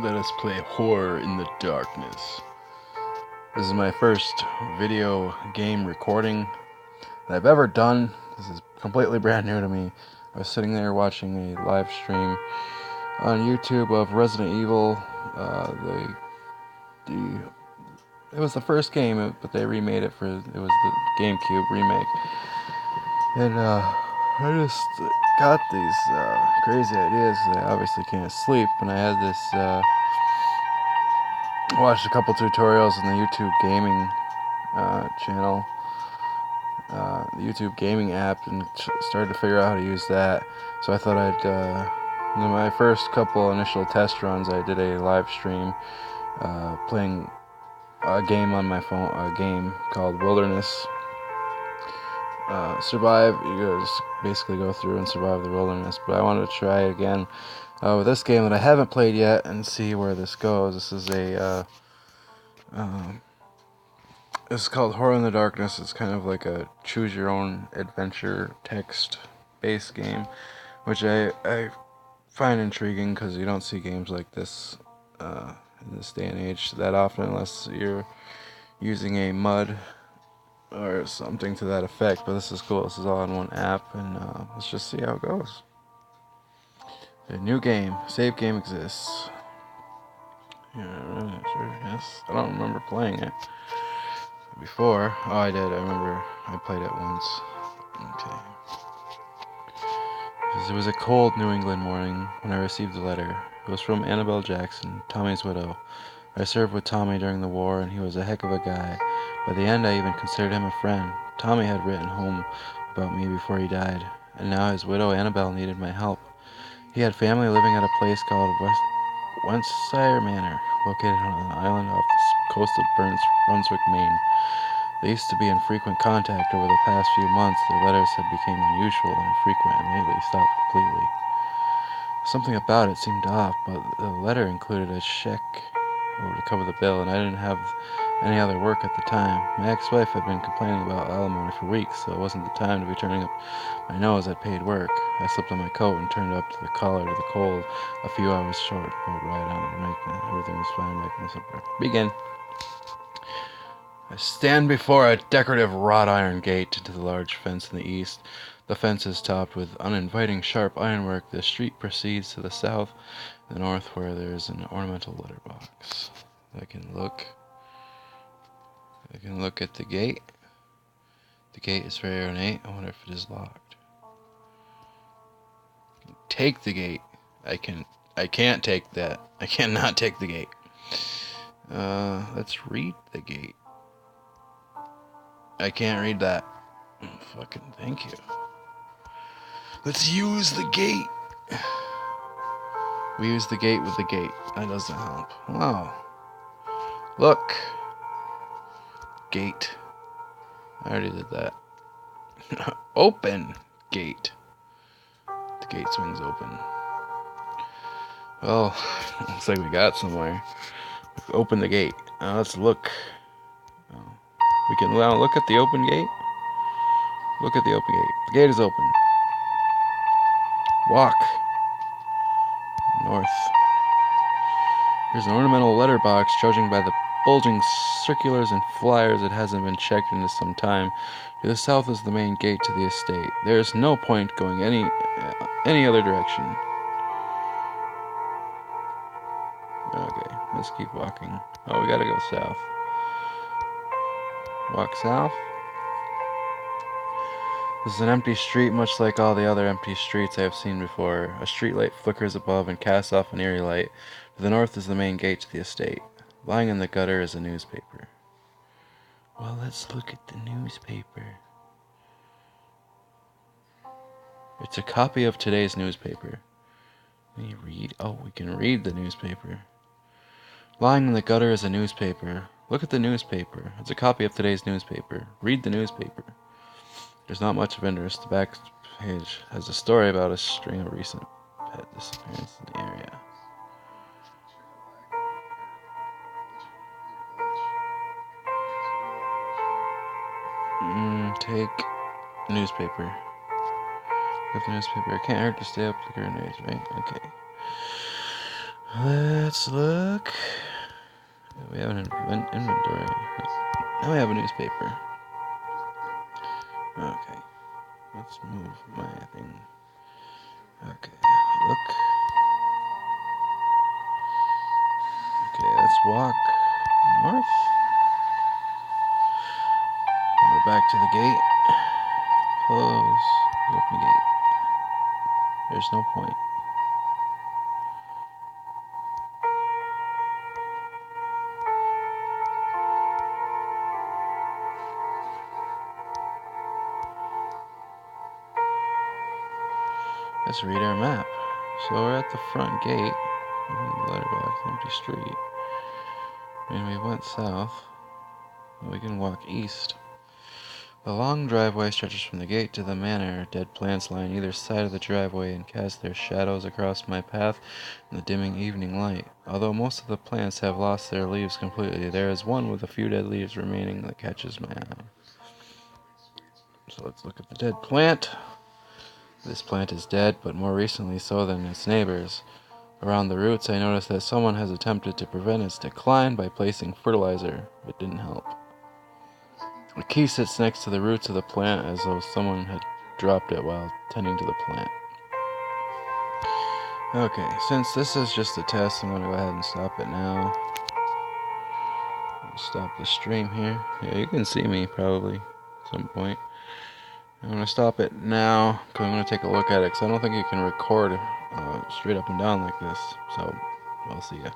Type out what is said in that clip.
Let us play horror in the darkness. This is my first video game recording that I've ever done. This is completely brand new to me. I was sitting there watching a live stream on YouTube of Resident Evil. It was the first game, but they remade it it was the GameCube remake. And I just got these crazy ideas. I obviously can't sleep, and I had this. Watched a couple tutorials on the YouTube gaming channel, the YouTube gaming app, and started to figure out how to use that. So I thought in my first couple initial test runs, I did a live stream playing a game on my phone, a game called Wilderness. Survive. You just basically go through and survive the wilderness. But I wanted to try again with this game that I haven't played yet and see where this goes. This is it's called Horror in the Darkness. It's kind of like a choose your own adventure text-based game, which I find intriguing because you don't see games like this in this day and age that often unless you're using a MUD or something to that effect. But this is cool. This is all in one app, and let's just see how it goes. A new game. Save game exists. Yeah, sure, yes. I don't remember playing it before. Oh, I did. I remember I played it once. Okay. It was a cold New England morning when I received the letter. It was from Annabelle Jackson, Tommy's widow. I served with Tommy during the war, and he was a heck of a guy. By the end, I even considered him a friend. Tommy had written home about me before he died, and now his widow Annabelle needed my help. He had family living at a place called Westshire Manor, located on an island off the coast of Brunswick, Maine. They used to be in frequent contact over the past few months. Their letters had become unusual and infrequent and lately stopped completely. Something about it seemed off, but the letter included a check to cover the bill, and I didn't have any other work at the time. My ex-wife had been complaining about alimony for weeks, so it wasn't the time to be turning up my nose at paid work. I slipped on my coat and turned up to the collar to the cold. A few hours short, boat ride on the embankment. Everything was fine back in the summer. Begin. I stand before a decorative wrought iron gate into the large fence in the east. The fence is topped with uninviting sharp ironwork. The street proceeds to the south and the north where there is an ornamental letterbox. I can look at the gate. The gate is very ornate. I wonder if it is locked. Take the gate. I can't take that. I cannot take the gate. Let's read the gate. I can't read that. Fucking thank you. Let's use the gate. We use the gate with the gate. That doesn't help. Wow. Look. Gate. I already did that. Open gate. The gate swings open. Well, looks like we got somewhere. Open the gate. Now let's look. We can now look at the open gate. Look at the open gate. The gate is open. Walk north. Here's an ornamental letterbox judging by the bulging circulars and flyers. It hasn't been checked into some time. To the south is the main gate to the estate. There is no point going any other direction. Okay, let's keep walking. Oh, we gotta go south. Walk south. This is an empty street, much like all the other empty streets I have seen before. A streetlight flickers above and casts off an eerie light. To the north is the main gate to the estate. Lying in the gutter is a newspaper. Well, let's look at the newspaper. It's a copy of today's newspaper. Can you read? Oh, we can read the newspaper. Lying in the gutter is a newspaper. Look at the newspaper. It's a copy of today's newspaper. Read the newspaper. There's not much of interest. The back page has a story about a string of recent pet disappearances in the area. Take newspaper. Look at the newspaper. It can't hurt to stay up to the current age, right? Okay. Let's look. We have an inventory. Now we have a newspaper. Okay. Let's move my thing. Okay. Look. Okay, let's walk north. We're back to the gate. Close the open gate. There's no point. Let's read our map. So we're at the front gate. Letterbox, empty street. And we went south. We can walk east. The long driveway stretches from the gate to the manor. Dead plants line either side of the driveway and cast their shadows across my path in the dimming evening light. Although most of the plants have lost their leaves completely, there is one with a few dead leaves remaining that catches my eye. So let's look at the dead plant. This plant is dead, but more recently so than its neighbors. Around the roots, I noticed that someone has attempted to prevent its decline by placing fertilizer. It didn't help. A key sits next to the roots of the plant as though someone had dropped it while tending to the plant. Okay, since this is just a test, I'm going to go ahead and stop it now. Stop the stream here. Yeah, you can see me probably at some point. I'm going to stop it now because I'm going to take a look at it because I don't think you can record straight up and down like this. So, I'll see ya.